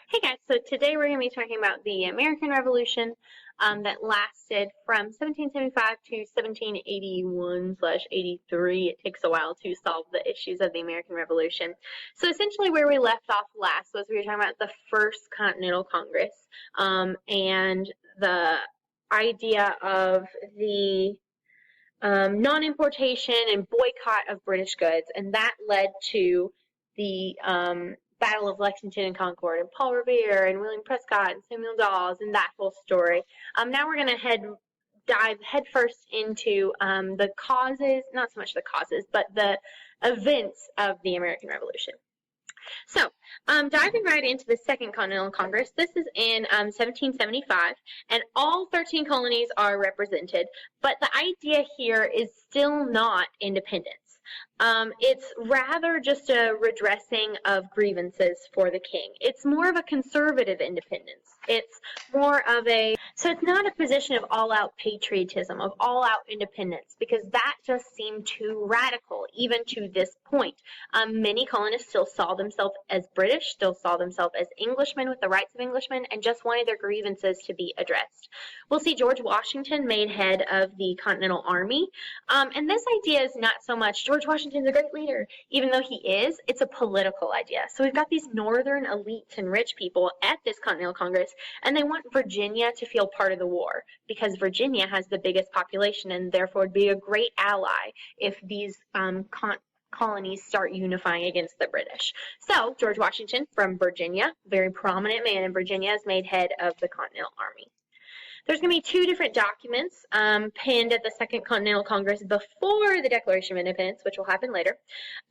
Hey guys, so today we're going to be talking about the American Revolution that lasted from 1775 to 1781/83. It takes a while to solve the issues of the American Revolution. So essentially where we left off last was we were talking about the First Continental Congress and the idea of the non-importation and boycott of British goods, and that led to the Battle of Lexington and Concord, and Paul Revere, and William Prescott, and Samuel Dawes, and that whole story. Now we're going to dive headfirst into the causes, not so much the causes, but the events of the American Revolution. So, diving right into the Second Continental Congress, this is in 1775, and all 13 colonies are represented, but the idea here is still not independence. It's rather just a redressing of grievances for the king. It's more of a conservative independence. It's more of so it's not a position of all-out patriotism, of all-out independence, because that just seemed too radical, even to this point. Many colonists still saw themselves as British, still saw themselves as Englishmen with the rights of Englishmen, and just wanted their grievances to be addressed. We'll see George Washington made head of the Continental Army, and this idea is not so much George Washington's a great leader, even though he is, it's a political idea. So we've got these northern elites and rich people at this Continental Congress, and they want Virginia to feel part of the war, because Virginia has the biggest population and therefore would be a great ally if these colonies start unifying against the British. So George Washington from Virginia, very prominent man in Virginia, is made head of the Continental Army. There's going to be two different documents penned at the Second Continental Congress before the Declaration of Independence, which will happen later.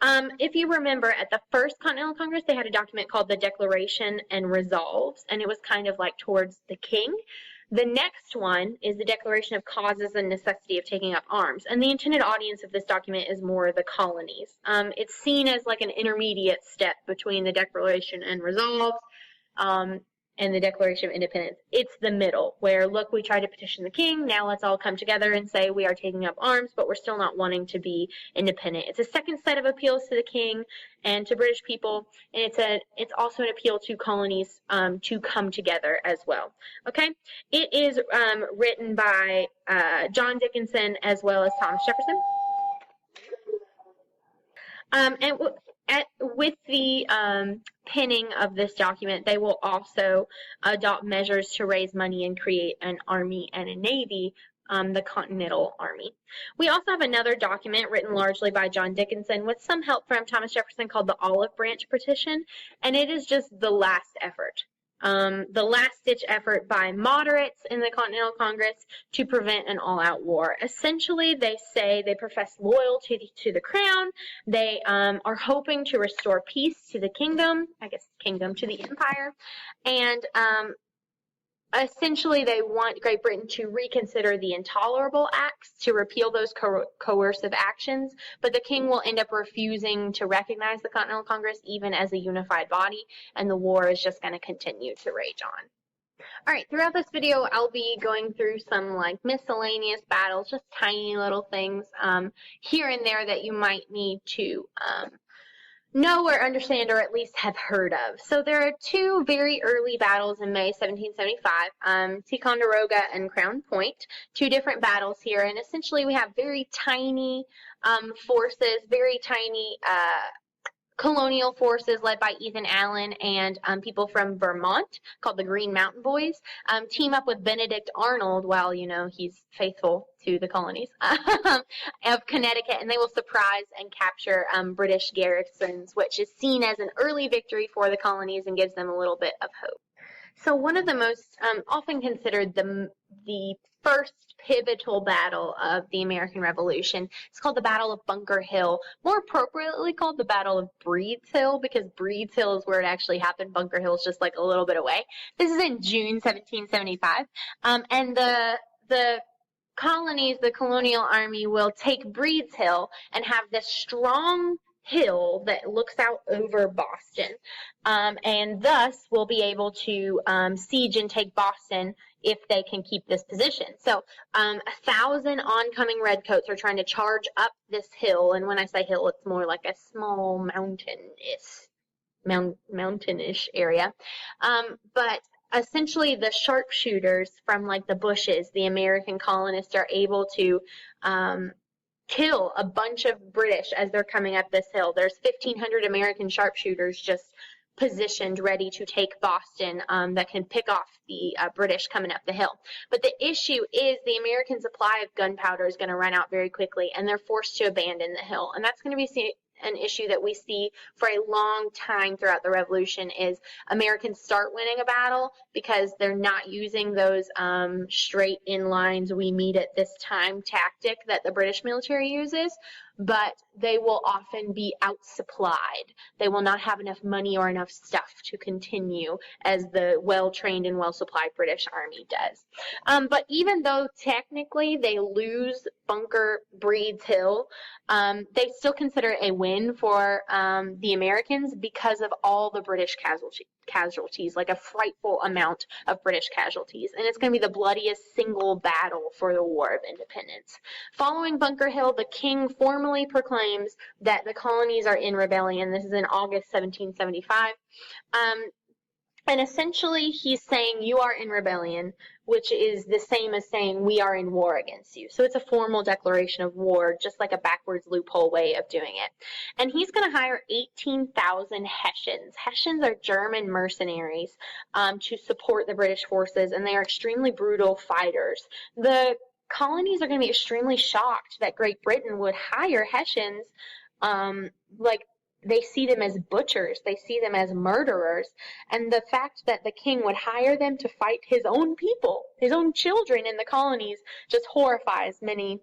If you remember, at the First Continental Congress, they had a document called the Declaration and Resolves, and it was kind of like towards the king. The next one is the Declaration of Causes and Necessity of Taking Up Arms, and the intended audience of this document is more the colonies. It's seen as like an intermediate step between the Declaration and Resolves and the Declaration of Independence. It's the middle, where, look, we tried to petition the king, now let's all come together and say we are taking up arms, but we're still not wanting to be independent. It's a second set of appeals to the king and to British people, and it's also an appeal to colonies to come together as well. Okay? It is written by John Dickinson as well as Thomas Jefferson. With the penning of this document, they will also adopt measures to raise money and create an army and a navy, the Continental Army. We also have another document written largely by John Dickinson with some help from Thomas Jefferson called the Olive Branch Petition, and it is just the last effort. The last-ditch effort by moderates in the Continental Congress to prevent an all-out war. Essentially, they say they profess loyalty to the crown. They are hoping to restore peace to the kingdom, to the empire, and essentially, they want Great Britain to reconsider the Intolerable Acts, to repeal those coercive actions, but the king will end up refusing to recognize the Continental Congress even as a unified body, and the war is just going to continue to rage on. Alright, throughout this video, I'll be going through some like miscellaneous battles, just tiny little things here and there that you might need to know or understand or at least have heard of. So there are two very early battles in May 1775, Ticonderoga and Crown Point, two different battles here, and essentially we have very tiny forces, very tiny colonial forces led by Ethan Allen and people from Vermont called the Green Mountain Boys team up with Benedict Arnold while, he's faithful to the colonies of Connecticut, and they will surprise and capture British garrisons, which is seen as an early victory for the colonies and gives them a little bit of hope. So one of the most often considered the first pivotal battle of the American Revolution is called the Battle of Bunker Hill, more appropriately called the Battle of Breed's Hill, because Breed's Hill is where it actually happened. Bunker Hill is just like a little bit away. This is in June 1775, and the colonies, the colonial army, will take Breed's Hill and have this strong hill that looks out over Boston, and thus will be able to siege and take Boston if they can keep this position. So 1,000 oncoming redcoats are trying to charge up this hill, and when I say hill, it's more like a small mountainous mountainish area. But essentially the sharpshooters from like the bushes, the American colonists are able to kill a bunch of British as they're coming up this hill. There's 1,500 American sharpshooters just positioned ready to take Boston that can pick off the British coming up the hill. But the issue is the American supply of gunpowder is going to run out very quickly, and they're forced to abandon the hill. And that's going to be an issue that we see for a long time throughout the Revolution is Americans start winning a battle because they're not using those straight in lines, we meet at this time tactic that the British military uses, but they will often be outsupplied. They will not have enough money or enough stuff to continue as the well-trained and well-supplied British Army does. But even though technically they lose Bunker Breed's Hill, they still consider it a win for the Americans because of all the British casualties, like a frightful amount of British casualties. And it's going to be the bloodiest single battle for the War of Independence. Following Bunker Hill, the king formally proclaims that the colonies are in rebellion. This is in August 1775. And essentially he's saying you are in rebellion, which is the same as saying we are in war against you. So it's a formal declaration of war, just like a backwards loophole way of doing it. And he's going to hire 18,000 Hessians. Hessians are German mercenaries to support the British forces, and they are extremely brutal fighters. The colonies are going to be extremely shocked that Great Britain would hire Hessians they see them as butchers, they see them as murderers, and the fact that the king would hire them to fight his own people, his own children in the colonies, just horrifies many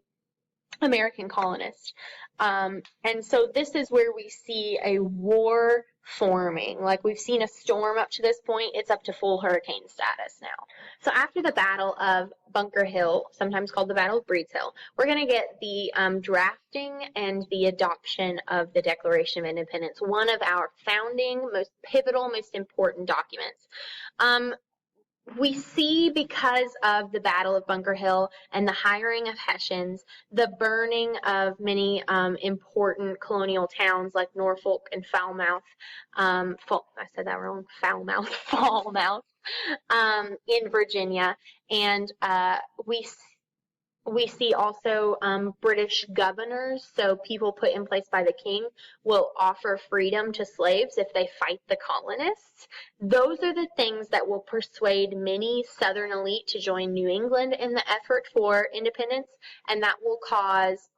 American colonists. And so this is where we see a war forming. Like we've seen a storm up to this point, it's up to full hurricane status now. So after the Battle of Bunker Hill, sometimes called the Battle of Breed's Hill, we're going to get the drafting and the adoption of the Declaration of Independence, one of our founding, most pivotal, most important documents. We see, because of the Battle of Bunker Hill and the hiring of Hessians, the burning of many important colonial towns like Norfolk and Falmouth, I said that wrong, Falmouth, in Virginia, and we see also British governors, so people put in place by the king, will offer freedom to slaves if they fight the colonists. Those are the things that will persuade many Southern elite to join New England in the effort for independence, and that will cause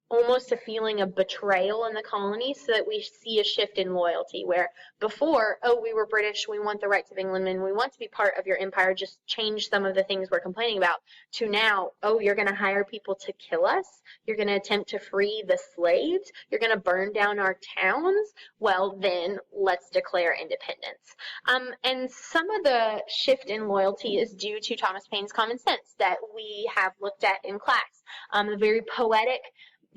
almost a feeling of betrayal in the colonies, so that we see a shift in loyalty where before, oh, we were British, we want the rights of England, and we want to be part of your empire, just change some of the things we're complaining about, to now, oh, you're going to hire people to kill us, you're going to attempt to free the slaves, you're going to burn down our towns, well then let's declare independence. And some of the shift in loyalty is due to Thomas Paine's Common Sense that we have looked at in class. A very poetic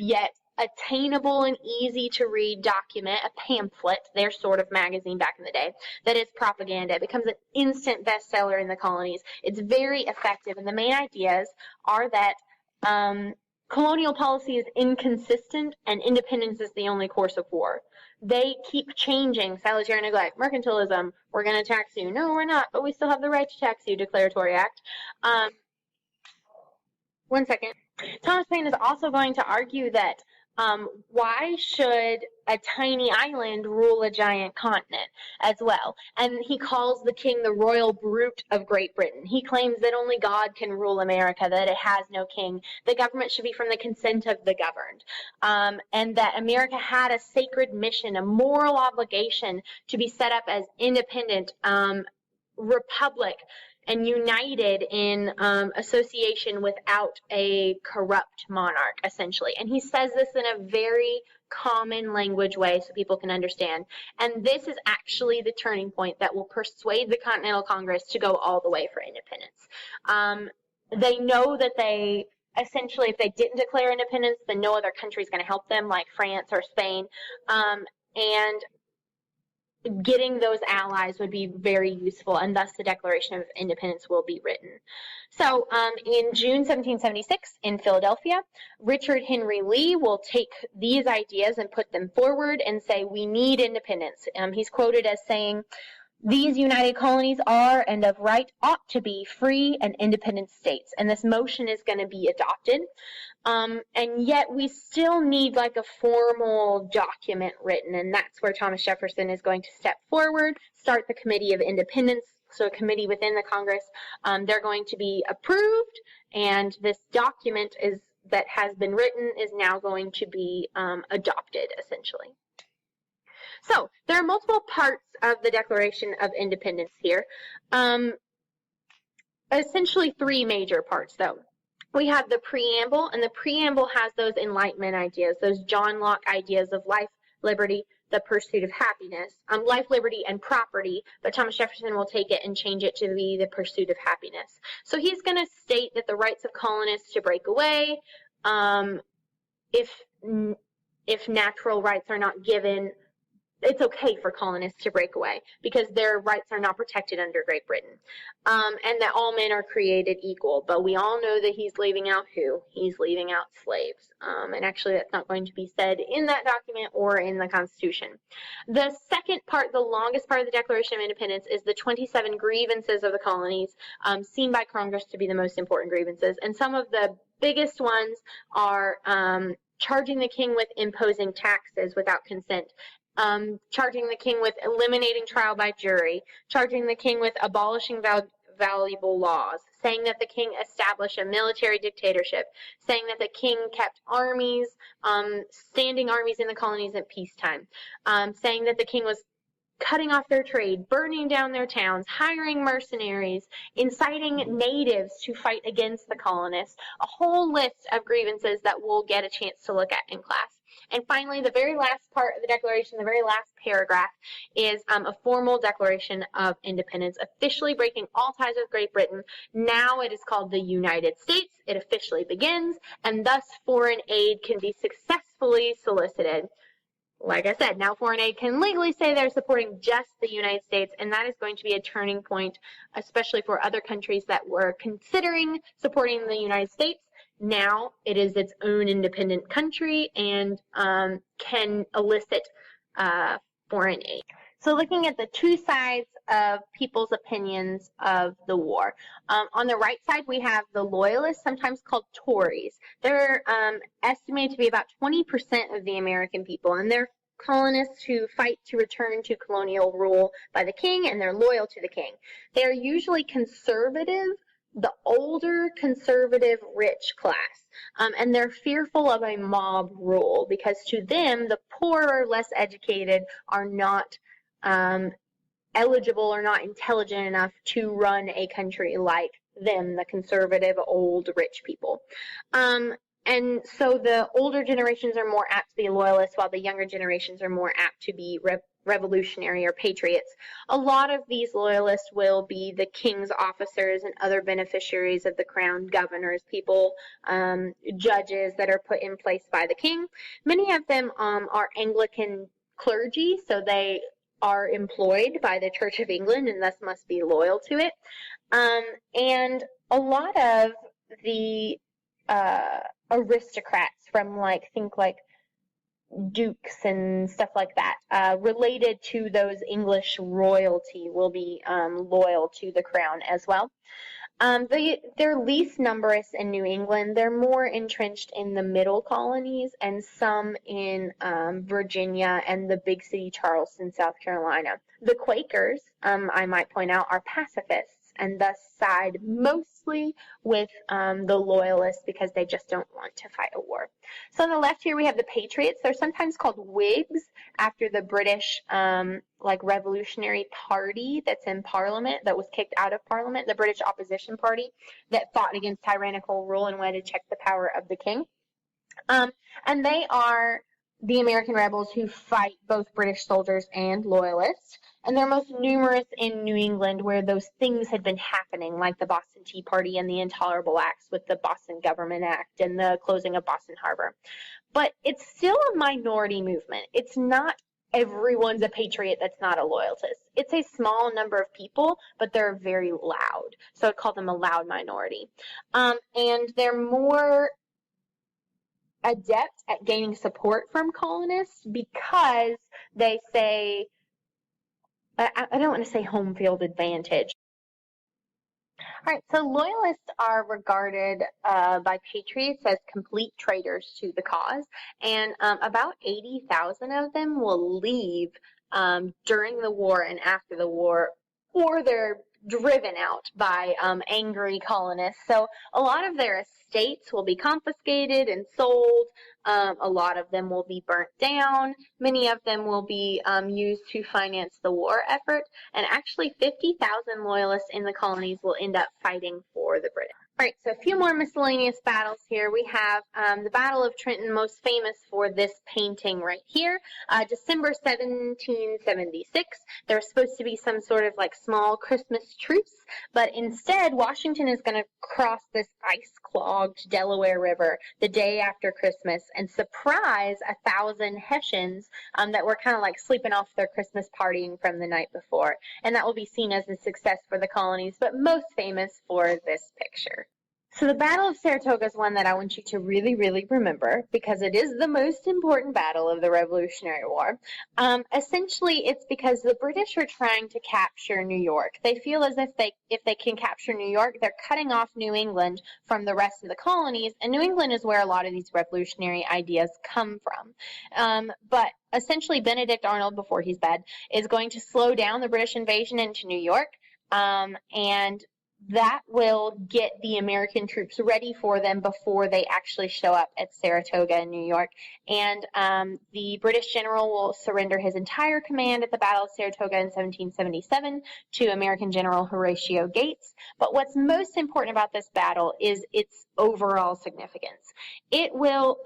yet attainable and easy to read document, a pamphlet, their sort of magazine back in the day, that is propaganda. It becomes an instant bestseller in the colonies. It's very effective, and the main ideas are that colonial policy is inconsistent and independence is the only course of war. They keep changing. Salutary neglect, mercantilism, we're going to tax you. No, we're not, but we still have the right to tax you, Declaratory Act. One second. Thomas Paine is also going to argue that why should a tiny island rule a giant continent as well? And he calls the king the royal brute of Great Britain. He claims that only God can rule America, that it has no king. The government should be from the consent of the governed, and that America had a sacred mission, a moral obligation to be set up as independent republic and united in association without a corrupt monarch, essentially. And he says this in a very common language way so people can understand. And this is actually the turning point that will persuade the Continental Congress to go all the way for independence. They know that they, essentially, if they didn't declare independence, then no other country is going to help them, like France or Spain. And getting those allies would be very useful, and thus the Declaration of Independence will be written. So in June 1776 in Philadelphia, Richard Henry Lee will take these ideas and put them forward and say, we need independence. He's quoted as saying, these united colonies are and of right ought to be free and independent states. And this motion is going to be adopted. And yet we still need like a formal document written. And that's where Thomas Jefferson is going to step forward, start the Committee of Independence. So a committee within the Congress, they're going to be approved. And this document that has been written is now going to be adopted, essentially. So there are multiple parts of the Declaration of Independence here. Essentially 3 major parts, though. We have the preamble, and the preamble has those Enlightenment ideas, those John Locke ideas of life, liberty, the pursuit of happiness, life, liberty, and property, but Thomas Jefferson will take it and change it to be the pursuit of happiness. So he's going to state that the rights of colonists to break away, if natural rights are not given, it's okay for colonists to break away because their rights are not protected under Great Britain, and that all men are created equal. But we all know that he's leaving out who? He's leaving out slaves. And actually that's not going to be said in that document or in the Constitution. The second part, the longest part of the Declaration of Independence, is the 27 grievances of the colonies, seen by Congress to be the most important grievances. And some of the biggest ones are charging the king with imposing taxes without consent, charging the king with eliminating trial by jury, charging the king with abolishing valuable laws, saying that the king established a military dictatorship, saying that the king kept armies, standing armies in the colonies at peacetime, saying that the king was cutting off their trade, burning down their towns, hiring mercenaries, inciting natives to fight against the colonists, a whole list of grievances that we'll get a chance to look at in class. And finally, the very last part of the Declaration, the very last paragraph, is a formal Declaration of Independence, officially breaking all ties with Great Britain. Now it is called the United States. It officially begins, and thus foreign aid can be successfully solicited. Like I said, now foreign aid can legally say they're supporting just the United States, and that is going to be a turning point, especially for other countries that were considering supporting the United States. Now it is its own independent country and can elicit foreign aid. So looking at the two sides of people's opinions of the war. On the right side, we have the Loyalists, sometimes called Tories. They're estimated to be about 20% of the American people, and they're colonists who fight to return to colonial rule by the king, and they're loyal to the king. They're usually conservative, the older, conservative, rich class. And they're fearful of a mob rule because to them, the poorer, less educated are not eligible or not intelligent enough to run a country like them, the conservative, old, rich people. And so the older generations are more apt to be loyalists, while the younger generations are more apt to be revolutionary or patriots. A lot of these loyalists will be the king's officers and other beneficiaries of the crown, governors, people, judges that are put in place by the king. Many of them are Anglican clergy, so they are employed by the Church of England and thus must be loyal to it. And a lot of the aristocrats from think dukes and stuff like that, related to those English royalty, will be loyal to the crown as well. They're least numerous in New England. They're more entrenched in the middle colonies and some in Virginia and the big city Charleston, South Carolina. The Quakers, I might point out, are pacifists and thus side mostly with the Loyalists because they just don't want to fight a war. So on the left here we have the Patriots. They're sometimes called Whigs after the British Revolutionary Party that's in Parliament, that was kicked out of Parliament, the British opposition party that fought against tyrannical rule and wanted to check the power of the king. And they are the American rebels who fight both British soldiers and Loyalists. And they're most numerous in New England where those things had been happening, like the Boston Tea Party and the Intolerable Acts with the Boston Government Act and the closing of Boston Harbor. But it's still a minority movement. It's not everyone's a patriot that's not a loyalist. It's a small number of people, but they're very loud. So I'd call them a loud minority. And they're more adept at gaining support from colonists because they say, I don't want to say home field advantage. All right, so loyalists are regarded by patriots as complete traitors to the cause, and about 80,000 of them will leave during the war and after the war, or they're driven out by angry colonists. So a lot of their estates will be confiscated and sold. A lot of them will be burnt down. Many of them will be used to finance the war effort. And actually 50,000 loyalists in the colonies will end up fighting for the British. All right, so a few more miscellaneous battles here. We have the Battle of Trenton, most famous for this painting right here. December 1776. There was supposed to be some sort of like small Christmas truce, but instead Washington is going to cross this ice-clogged Delaware River the day after Christmas and surprise 1,000 Hessians that were kind of like sleeping off their Christmas partying from the night before. And that will be seen as a success for the colonies, but most famous for this picture. So the Battle of Saratoga is one that I want you to really, really remember because it is the most important battle of the Revolutionary War. Essentially, it's because the British are trying to capture New York. They feel as if they can capture New York, they're cutting off New England from the rest of the colonies, and New England is where a lot of these revolutionary ideas come from. But essentially, Benedict Arnold, before he's dead, is going to slow down the British invasion into New York, and that will get the American troops ready for them before they actually show up at Saratoga in New York. And the British general will surrender his entire command at the Battle of Saratoga in 1777 to American General Horatio Gates. But what's most important about this battle is its overall significance. It will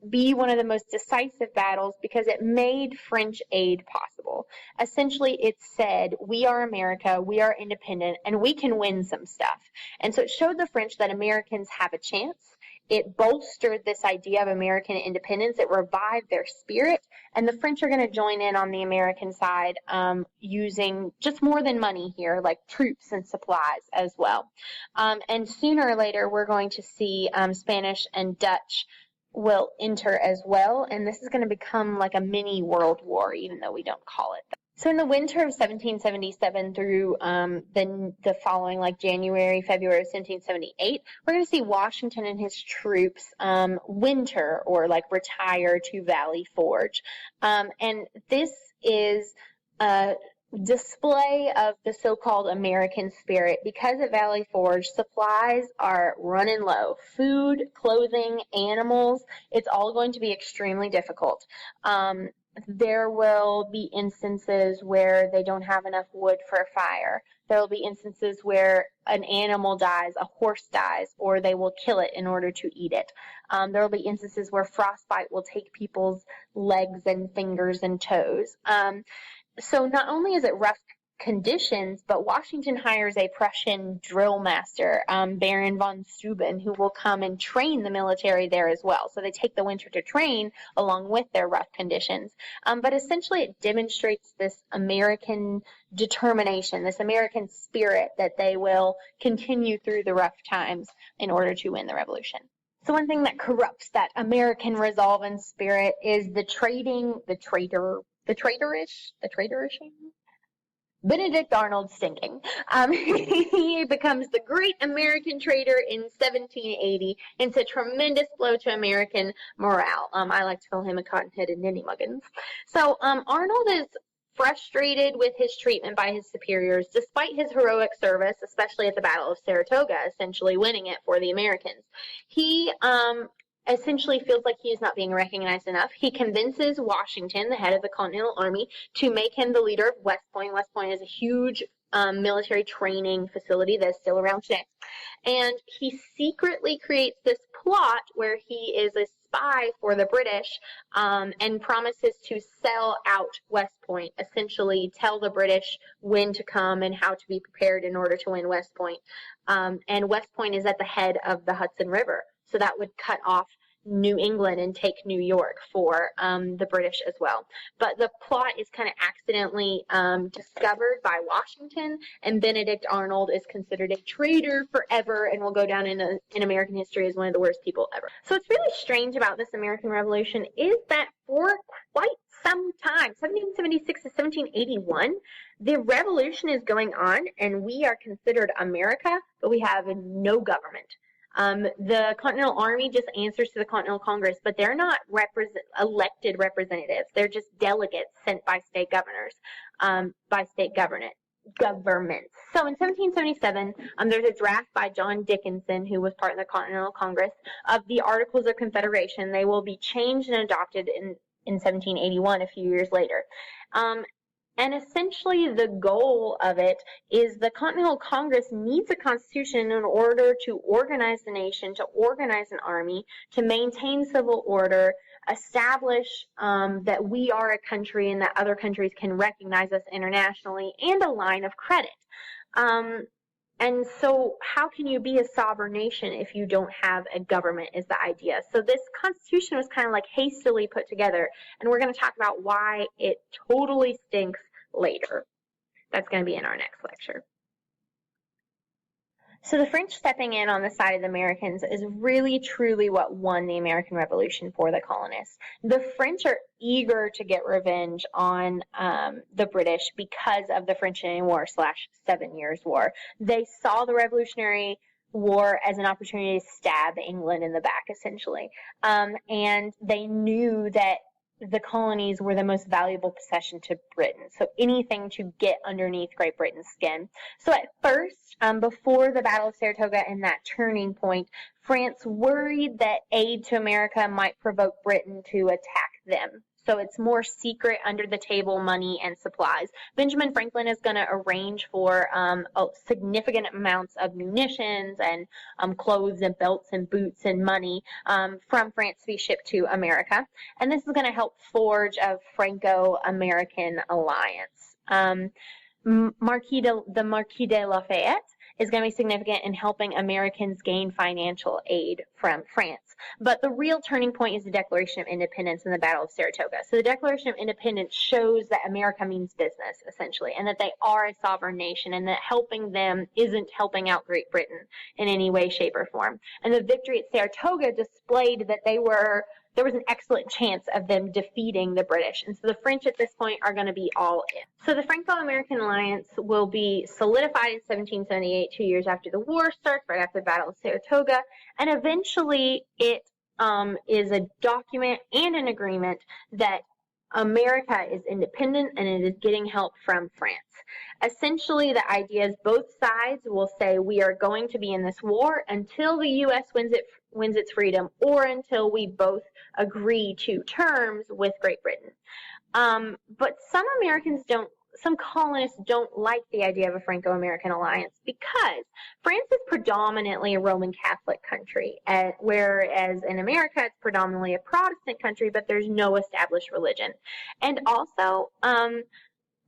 be one of the most decisive battles because it made French aid possible. Essentially, it said, we are America, we are independent, and we can win some stuff. And so it showed the French that Americans have a chance. It bolstered this idea of American independence. It revived their spirit. And the French are going to join in on the American side using just more than money here, like troops and supplies as well. And sooner or later, we're going to see Spanish and Dutch will enter as well. And this is going to become like a mini World War, even though we don't call it that. So in the winter of 1777 through the following, like January, February of 1778, we're going to see Washington and his troops winter or like retire to Valley Forge. And this is a display of the so-called American spirit. Because at Valley Forge, supplies are running low. Food, clothing, animals, it's all going to be extremely difficult. There will be instances where they don't have enough wood for a fire. There will be instances where an animal dies, a horse dies, or they will kill it in order to eat it. There will be instances where frostbite will take people's legs and fingers and toes. So not only is it rough conditions, but Washington hires a Prussian drill master, Baron von Steuben, who will come and train the military there as well. So they take the winter to train along with their rough conditions. But essentially it demonstrates this American determination, this American spirit that they will continue through the rough times in order to win the revolution. So one thing that corrupts that American resolve and spirit is the traitorish. Benedict Arnold stinking. He becomes the great American traitor in 1780. It's a tremendous blow to American morale. I like to call him a cotton-headed ninny muggins. So Arnold is frustrated with his treatment by his superiors, despite his heroic service, especially at the Battle of Saratoga, essentially winning it for the Americans. He essentially feels like he is not being recognized enough. He convinces Washington, the head of the Continental Army, to make him the leader of West Point. West Point is a huge military training facility that is still around today. And he secretly creates this plot where he is a spy for the British and promises to sell out West Point, essentially tell the British when to come and how to be prepared in order to win West Point. And West Point is at the head of the Hudson River. So that would cut off New England and take New York for the British as well. But the plot is kind of accidentally discovered by Washington, and Benedict Arnold is considered a traitor forever and will go down in American history as one of the worst people ever. So what's really strange about this American Revolution is that for quite some time, 1776 to 1781, the revolution is going on, and we are considered America, but we have no government. The Continental Army just answers to the Continental Congress, but they're not elected representatives. They're just delegates sent by state governors, by state governments. So in 1777, there's a draft by John Dickinson, who was part of the Continental Congress, of the Articles of Confederation. They will be changed and adopted in 1781, a few years later. And essentially the goal of it is the Continental Congress needs a constitution in order to organize the nation, to organize an army, to maintain civil order, establish that we are a country and that other countries can recognize us internationally, and a line of credit. And so how can you be a sovereign nation if you don't have a government is the idea. So this constitution was kind of like hastily put together, and we're going to talk about why it totally stinks later. That's going to be in our next lecture. So the French stepping in on the side of the Americans is really truly what won the American Revolution for the colonists. The French are eager to get revenge on the British because of the French Indian War / 7 Years' War. They saw the Revolutionary War as an opportunity to stab England in the back, essentially. And they knew that the colonies were the most valuable possession to Britain. So anything to get underneath Great Britain's skin. So at first, before the Battle of Saratoga and that turning point, France worried that aid to America might provoke Britain to attack them. So it's more secret, under the table money and supplies. Benjamin Franklin is going to arrange for significant amounts of munitions and clothes and belts and boots and money from France to be shipped to America. And this is going to help forge a Franco-American alliance. The Marquis de Lafayette is going to be significant in helping Americans gain financial aid from France. But the real turning point is the Declaration of Independence and the Battle of Saratoga. So the Declaration of Independence shows that America means business, essentially, and that they are a sovereign nation, and that helping them isn't helping out Great Britain in any way, shape, or form. And the victory at Saratoga displayed that there was an excellent chance of them defeating the British. And so the French at this point are going to be all in. So the Franco-American alliance will be solidified in 1778, 2 years after the war starts, right after the Battle of Saratoga. And eventually it is a document and an agreement that America is independent and it is getting help from France. Essentially, the idea is both sides will say we are going to be in this war until the U.S. wins its freedom, or until we both agree to terms with Great Britain. But some colonists don't like the idea of a Franco-American alliance because France is predominantly a Roman Catholic country, whereas in America it's predominantly a Protestant country, but there's no established religion. And also,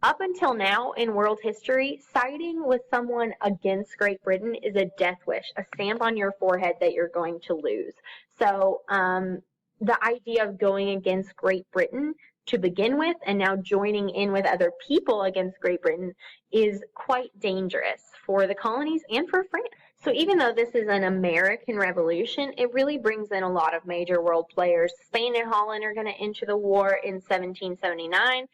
up until now in world history, siding with someone against Great Britain is a death wish, a stamp on your forehead that you're going to lose. So the idea of going against Great Britain to begin with, and now joining in with other people against Great Britain, is quite dangerous for the colonies and for France. So even though this is an American revolution, it really brings in a lot of major world players. Spain and Holland are going to enter the war in 1779.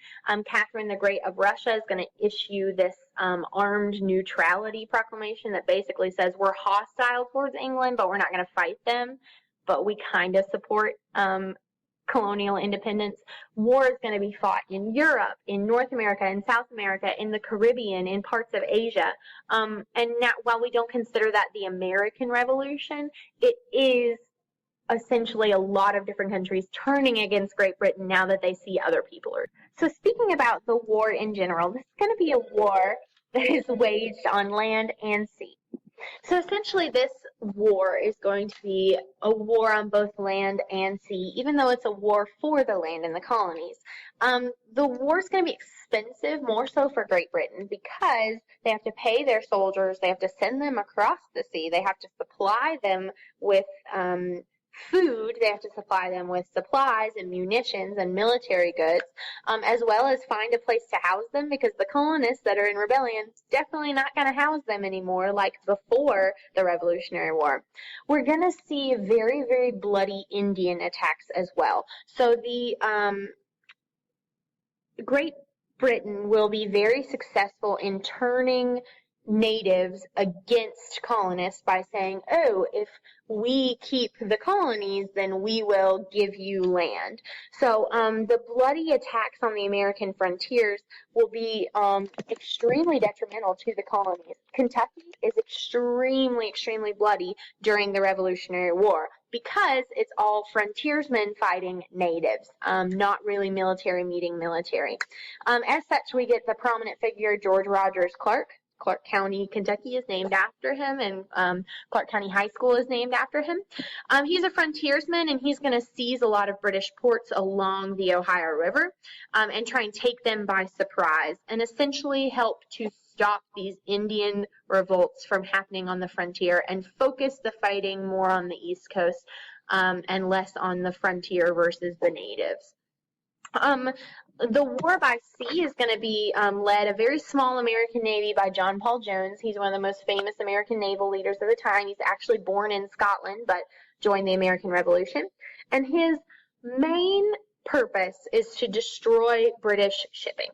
Catherine the Great of Russia is going to issue this armed neutrality proclamation that basically says we're hostile towards England, but we're not going to fight them, but we kind of support colonial independence. War is going to be fought in Europe, in North America, in South America, in the Caribbean, in parts of Asia. And now, while we don't consider that the American Revolution, it is essentially a lot of different countries turning against Great Britain now that they see other people are. So speaking about the war in general, this is going to be a war that is waged on land and sea. So essentially this war is going to be a war on both land and sea, even though it's a war for the land and the colonies. The war is going to be expensive, more so for Great Britain, because they have to pay their soldiers, they have to send them across the sea, they have to supply them with food. They have to supply them with supplies and munitions and military goods, as well as find a place to house them, because the colonists that are in rebellion definitely not going to house them anymore like before the Revolutionary War. We're going to see very, very bloody Indian attacks as well. So the Great Britain will be very successful in turning natives against colonists by saying, oh, if we keep the colonies, then we will give you land. So the bloody attacks on the American frontiers will be extremely detrimental to the colonies. Kentucky is extremely, extremely bloody during the Revolutionary War because it's all frontiersmen fighting natives, not really military meeting military. As such, we get the prominent figure George Rogers Clark. Clark County, Kentucky is named after him, and Clark County High School is named after him. He's a frontiersman, and he's going to seize a lot of British ports along the Ohio River and try and take them by surprise and essentially help to stop these Indian revolts from happening on the frontier and focus the fighting more on the East Coast and less on the frontier versus the natives. The war by sea is going to be led a very small American Navy by John Paul Jones. He's one of the most famous American naval leaders of the time. He's actually born in Scotland, but joined the American Revolution. And his main purpose is to destroy British shipping.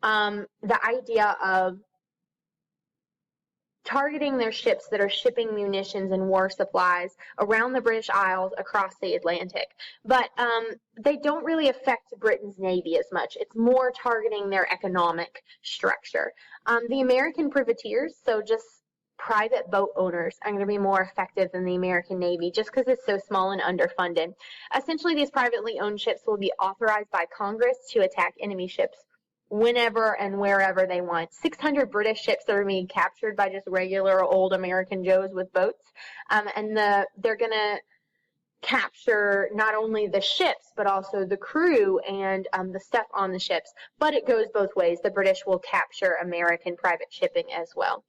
The idea of targeting their ships that are shipping munitions and war supplies around the British Isles across the Atlantic. But they don't really affect Britain's Navy as much. It's more targeting their economic structure. The American privateers, so just private boat owners, are going to be more effective than the American Navy just because it's so small and underfunded. Essentially, these privately owned ships will be authorized by Congress to attack enemy ships whenever and wherever they want. 600 British ships that are being captured by just regular old American Joes with boats. And they're going to capture not only the ships, but also the crew and the stuff on the ships. But it goes both ways. The British will capture American private shipping as well.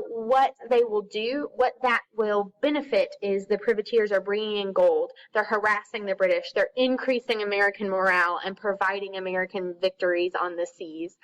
What they will do, what that will benefit is the privateers are bringing in gold. They're harassing the British. They're increasing American morale and providing American victories on the seas.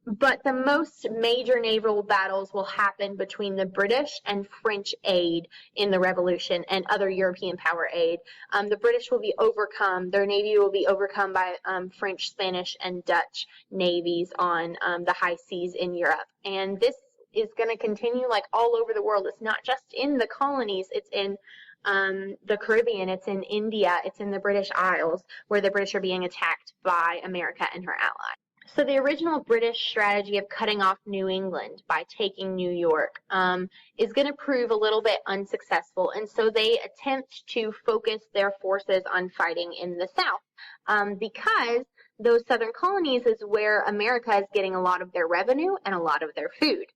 But the most major naval battles will happen between the British and French aid in the Revolution and other European power aid. The British will be overcome. Their navy will be overcome by French, Spanish, and Dutch navies on the high seas in Europe. And this is going to continue like all over the world. It's not just in the colonies. It's in the Caribbean. It's in India. It's in the British Isles where the British are being attacked by America and her allies. So the original British strategy of cutting off New England by taking New York is going to prove a little bit unsuccessful, and so they attempt to focus their forces on fighting in the South because those southern colonies is where America is getting a lot of their revenue and a lot of their food.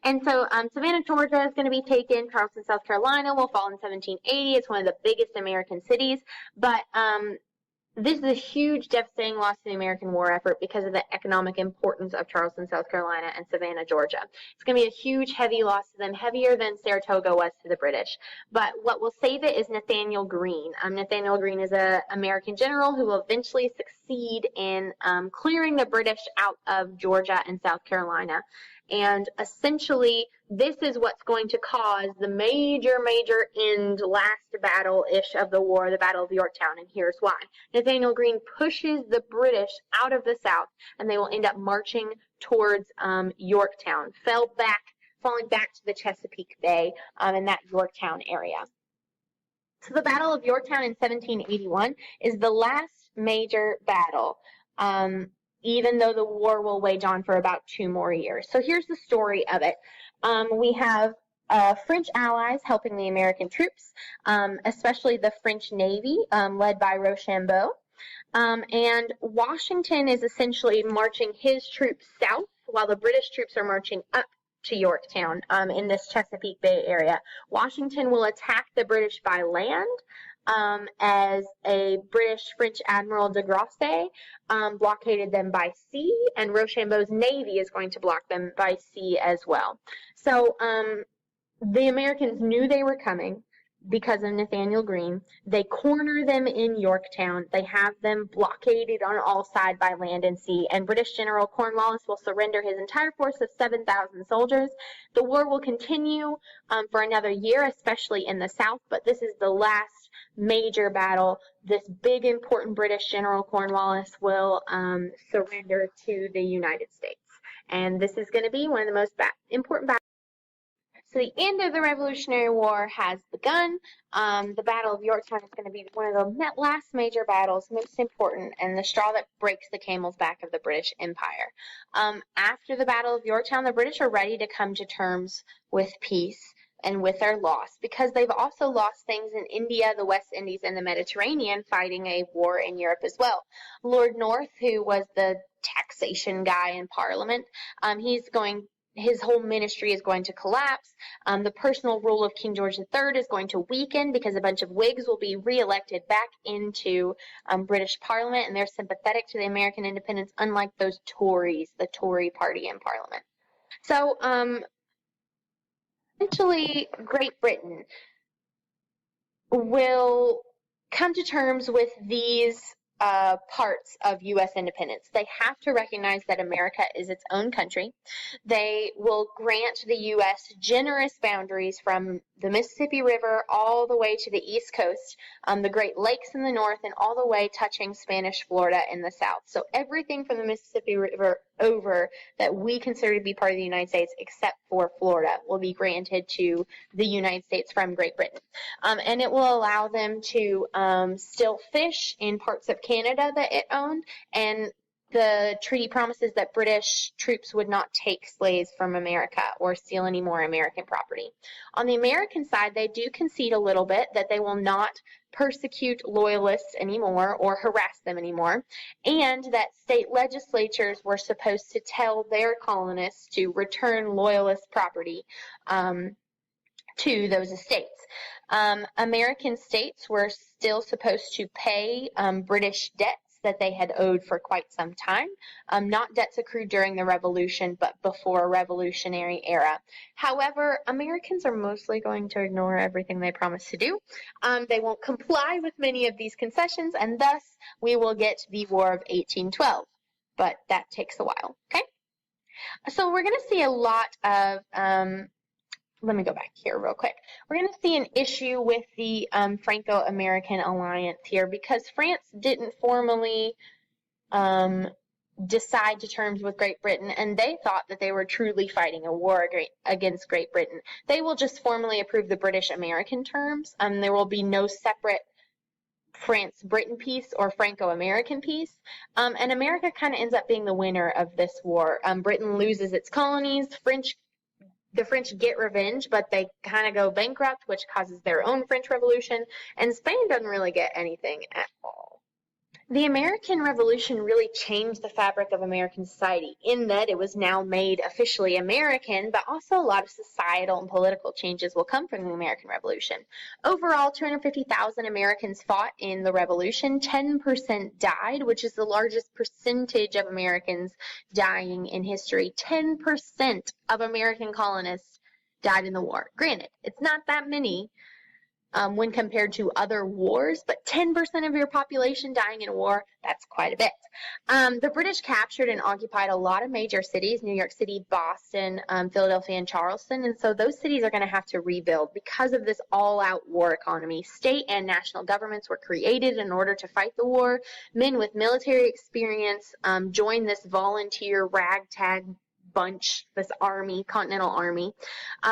And so Savannah, Georgia is going to be taken. Charleston, South Carolina will fall in 1780. It's one of the biggest American cities, but this is a huge, devastating loss to the American war effort because of the economic importance of Charleston, South Carolina, and Savannah, Georgia. It's going to be a huge, heavy loss to them, heavier than Saratoga was to the British. But what will save it is Nathaniel Greene. Nathaniel Greene is an American general who will eventually succeed in clearing the British out of Georgia and South Carolina. And essentially, this is what's going to cause the major end, last battle-ish of the war, the Battle of Yorktown, and here's why. Nathaniel Greene pushes the British out of the South, and they will end up marching towards Yorktown, falling back to the Chesapeake Bay in that Yorktown area. So the Battle of Yorktown in 1781 is the last major battle, even though the war will wage on for about 2 more years. So here's the story of it. We have French allies helping the American troops, especially the French Navy, led by Rochambeau. And Washington is essentially marching his troops south while the British troops are marching up to Yorktown in this Chesapeake Bay area. Washington will attack the British by land, as a British-French Admiral de Grasse blockaded them by sea, and Rochambeau's navy is going to block them by sea as well. So the Americans knew they were coming. because of Nathaniel Greene. They corner them in Yorktown. They have them blockaded on all sides by land and sea, and British General Cornwallis will surrender his entire force of 7,000 soldiers. The war will continue for another year, especially in the south, but this is the last major battle. This big, important British General Cornwallis will surrender to the United States. And this is going to be one of the most important battles. So the end of the Revolutionary War has begun. The Battle of Yorktown is going to be one of the last major battles, most important, and the straw that breaks the camel's back of the British Empire. After the Battle of Yorktown, the British are ready to come to terms with peace and with their loss, because they've also lost things in India, the West Indies, and the Mediterranean, fighting a war in Europe as well. Lord North, who was the taxation guy in Parliament, his whole ministry is going to collapse. The personal rule of King George III is going to weaken because a bunch of Whigs will be re-elected back into British Parliament, and they're sympathetic to the American independence, unlike those Tories, the Tory party in Parliament. So, eventually, Great Britain will come to terms with these parts of U.S. independence. They have to recognize that America is its own country. They will grant the U.S. generous boundaries from the Mississippi River all the way to the East Coast, the Great Lakes in the north, and all the way touching Spanish Florida in the south. So everything from the Mississippi River over that we consider to be part of the United States, except for Florida, will be granted to the United States from Great Britain. And it will allow them to still fish in parts of Canada that it owned, and the treaty promises that British troops would not take slaves from America or steal any more American property. On the American side, they do concede a little bit that they will not persecute loyalists anymore or harass them anymore, and that state legislatures were supposed to tell their colonists to return loyalist property to those estates. American states were still supposed to pay British debts that they had owed for quite some time, not debts accrued during the Revolution, but before a Revolutionary era. However, Americans are mostly going to ignore everything they promised to do. They won't comply with many of these concessions, and thus we will get the War of 1812. But that takes a while, okay? So we're going to see a lot of let me go back here real quick. We're going to see an issue with the Franco-American alliance here, because France didn't formally decide to terms with Great Britain, and they thought that they were truly fighting a war against Great Britain. They will just formally approve the British-American terms. There will be no separate France-Britain peace or Franco-American peace, and America kind of ends up being the winner of this war. Britain loses its colonies. The French get revenge, but they kind of go bankrupt, which causes their own French Revolution, and Spain doesn't really get anything at all. The American Revolution really changed the fabric of American society in that it was now made officially American, but also a lot of societal and political changes will come from the American Revolution. Overall, 250,000 Americans fought in the Revolution. 10% died, which is the largest percentage of Americans dying in history. 10% of American colonists died in the war. Granted, it's not that many when compared to other wars, but 10% of your population dying in a war, that's quite a bit. The British captured and occupied a lot of major cities, New York City, Boston, Philadelphia, and Charleston, and so those cities are going to have to rebuild because of this all-out war economy. State and national governments were created in order to fight the war. Men with military experience joined this volunteer ragtag bunch, this army, Continental Army.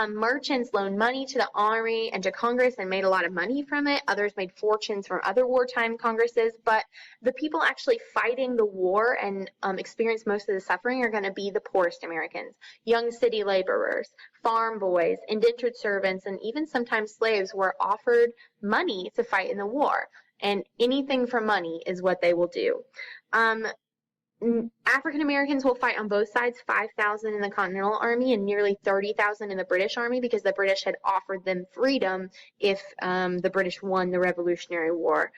Merchants loaned money to the army and to Congress and made a lot of money from it. Others made fortunes from other wartime Congresses, but the people actually fighting the war and experienced most of the suffering are going to be the poorest Americans, young city laborers, farm boys, indentured servants, and even sometimes slaves were offered money to fight in the war, and anything for money is what they will do. African Americans will fight on both sides, 5,000 in the Continental Army and nearly 30,000 in the British Army, because the British had offered them freedom if the British won the Revolutionary War.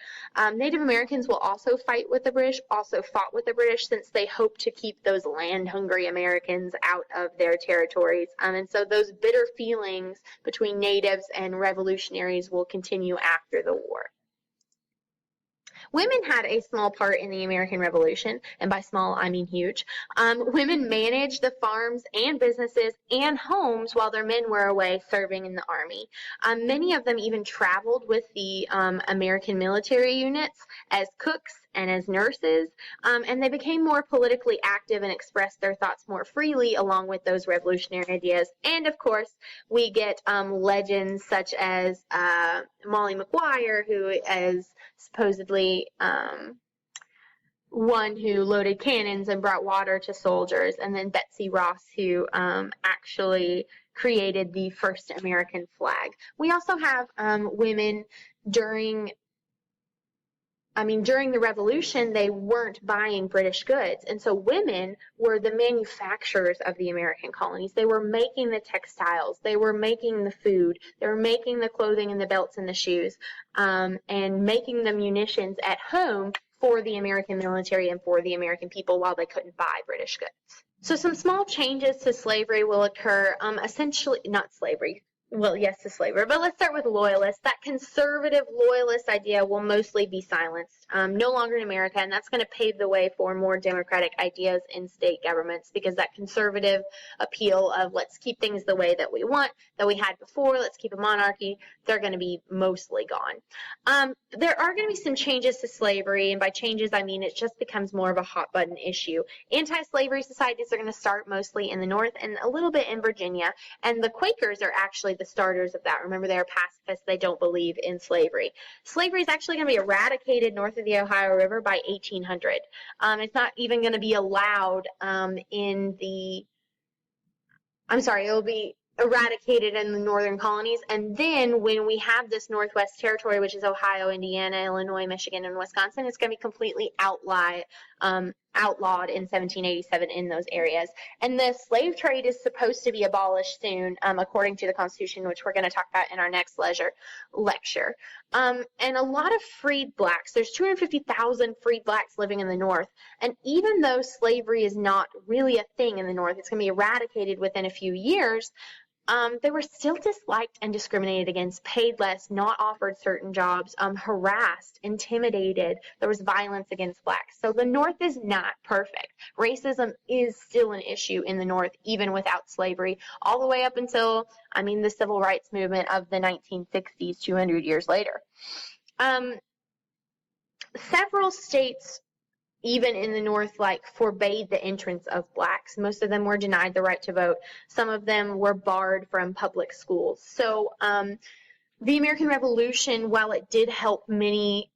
Native Americans will also fight with the British, also fought with the British, since they hoped to keep those land-hungry Americans out of their territories. And so those bitter feelings between natives and revolutionaries will continue after the war. Women had a small part in the American Revolution, and by small, I mean huge. Women managed the farms and businesses and homes while their men were away serving in the Army. Many of them even traveled with the American military units as cooks and as nurses, and they became more politically active and expressed their thoughts more freely along with those revolutionary ideas. And of course, we get legends such as Molly McGuire, who is supposedly one who loaded cannons and brought water to soldiers, and then Betsy Ross, who actually created the first American flag. We also have women during the Revolution. They weren't buying British goods, and so women were the manufacturers of the American colonies. They were making the textiles, they were making the food, they were making the clothing and the belts and the shoes, and making the munitions at home for the American military and for the American people while they couldn't buy British goods. So some small changes to slavery will occur, essentially, not slavery, well, yes, to slavery, but let's start with loyalists. That conservative loyalist idea will mostly be silenced, no longer in America, and that's going to pave the way for more democratic ideas in state governments, because that conservative appeal of let's keep things the way that we want, that we had before, let's keep a monarchy, they're going to be mostly gone. There are going to be some changes to slavery, and by changes I mean it just becomes more of a hot button issue. Anti-slavery societies are going to start mostly in the North and a little bit in Virginia, and the Quakers are actually the starters of that. Remember, they're pacifists. They don't believe in slavery. Slavery is actually going to be eradicated north of the Ohio River by 1800. It's not even going to be allowed it will be eradicated in the northern colonies. And then when we have this Northwest Territory, which is Ohio, Indiana, Illinois, Michigan, and Wisconsin, it's going to be completely outlawed in 1787 in those areas. And the slave trade is supposed to be abolished soon, according to the Constitution, which we're going to talk about in our next lecture. And a lot of freed blacks, there's 250,000 freed blacks living in the North. And even though slavery is not really a thing in the North, it's going to be eradicated within a few years, they were still disliked and discriminated against, paid less, not offered certain jobs, harassed, intimidated. There was violence against blacks. So the North is not perfect. Racism is still an issue in the North, even without slavery, all the way up until, the civil rights movement of the 1960s, 200 years later. Several states, even in the North, forbade the entrance of blacks. Most of them were denied the right to vote. Some of them were barred from public schools. So the American Revolution, while it did help many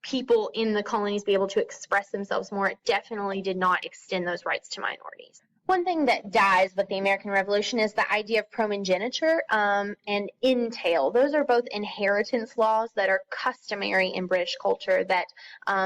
people in the colonies be able to express themselves more, it definitely did not extend those rights to minorities. One thing that dies with the American Revolution is the idea of primogeniture and entail. Those are both inheritance laws that are customary in British culture that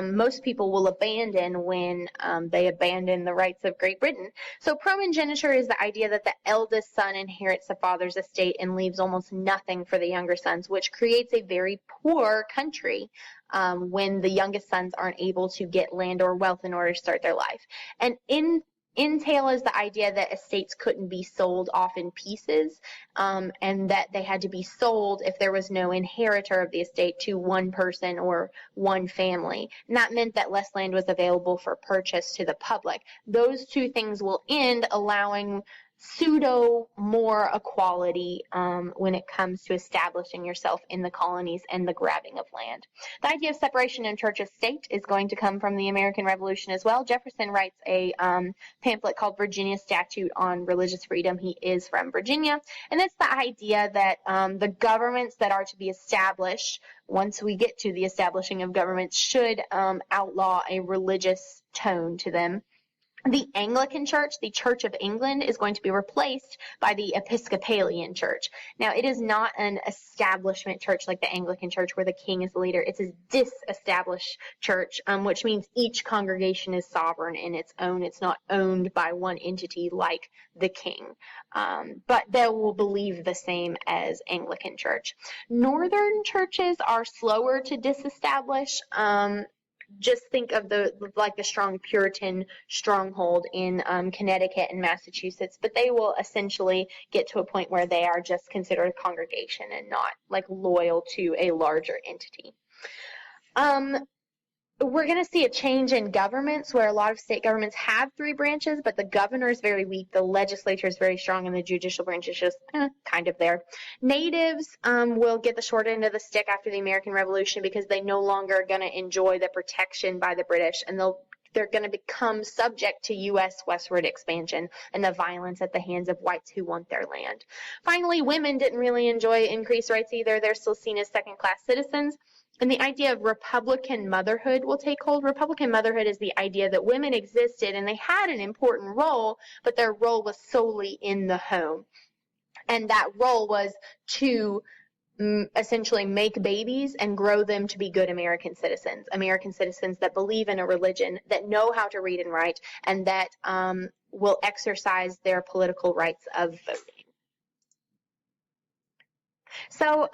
most people will abandon when they abandon the rights of Great Britain. So primogeniture is the idea that the eldest son inherits the father's estate and leaves almost nothing for the younger sons, which creates a very poor country when the youngest sons aren't able to get land or wealth in order to start their life. And entail is the idea that estates couldn't be sold off in pieces, and that they had to be sold if there was no inheritor of the estate to one person or one family. And that meant that less land was available for purchase to the public. Those two things will end, allowing pseudo more equality when it comes to establishing yourself in the colonies and the grabbing of land. The idea of separation in church and state is going to come from the American Revolution as well. Jefferson writes a pamphlet called Virginia Statute on Religious Freedom. He is from Virginia, and it's the idea that the governments that are to be established, once we get to the establishing of governments, should outlaw a religious tone to them. The Anglican Church, the Church of England, is going to be replaced by the Episcopalian Church. Now, it is not an establishment church like the Anglican Church where the king is the leader. It's a disestablished church, which means each congregation is sovereign in its own. It's not owned by one entity like the king, but they will believe the same as Anglican Church. Northern churches are slower to disestablish. Just think of the strong Puritan stronghold in Connecticut and Massachusetts, but they will essentially get to a point where they are just considered a congregation and not like loyal to a larger entity. We're going to see a change in governments where a lot of state governments have 3 branches, but the governor is very weak, the legislature is very strong, and the judicial branch is just kind of there. Natives will get the short end of the stick after the American Revolution because they no longer are going to enjoy the protection by the British, and they're going to become subject to U.S. westward expansion and the violence at the hands of whites who want their land. Finally, women didn't really enjoy increased rights either. They're still seen as second-class citizens. And the idea of Republican motherhood will take hold. Republican motherhood is the idea that women existed and they had an important role, but their role was solely in the home. And that role was to essentially make babies and grow them to be good American citizens that believe in a religion, that know how to read and write, and that will exercise their political rights of voting. So,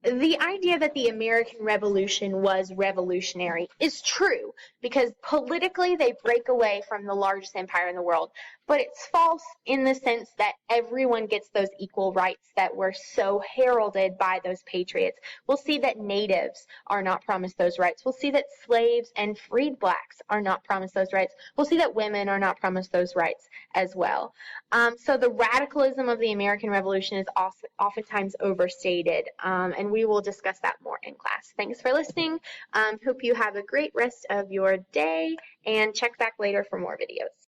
the idea that the American Revolution was revolutionary is true because politically they break away from the largest empire in the world, but it's false in the sense that everyone gets those equal rights that were so heralded by those patriots. We'll see that natives are not promised those rights. We'll see that slaves and freed blacks are not promised those rights. We'll see that women are not promised those rights as well. So the radicalism of the American Revolution is oftentimes overstated, and we will discuss that more in class. Thanks for listening. Hope you have a great rest of your day, and check back later for more videos.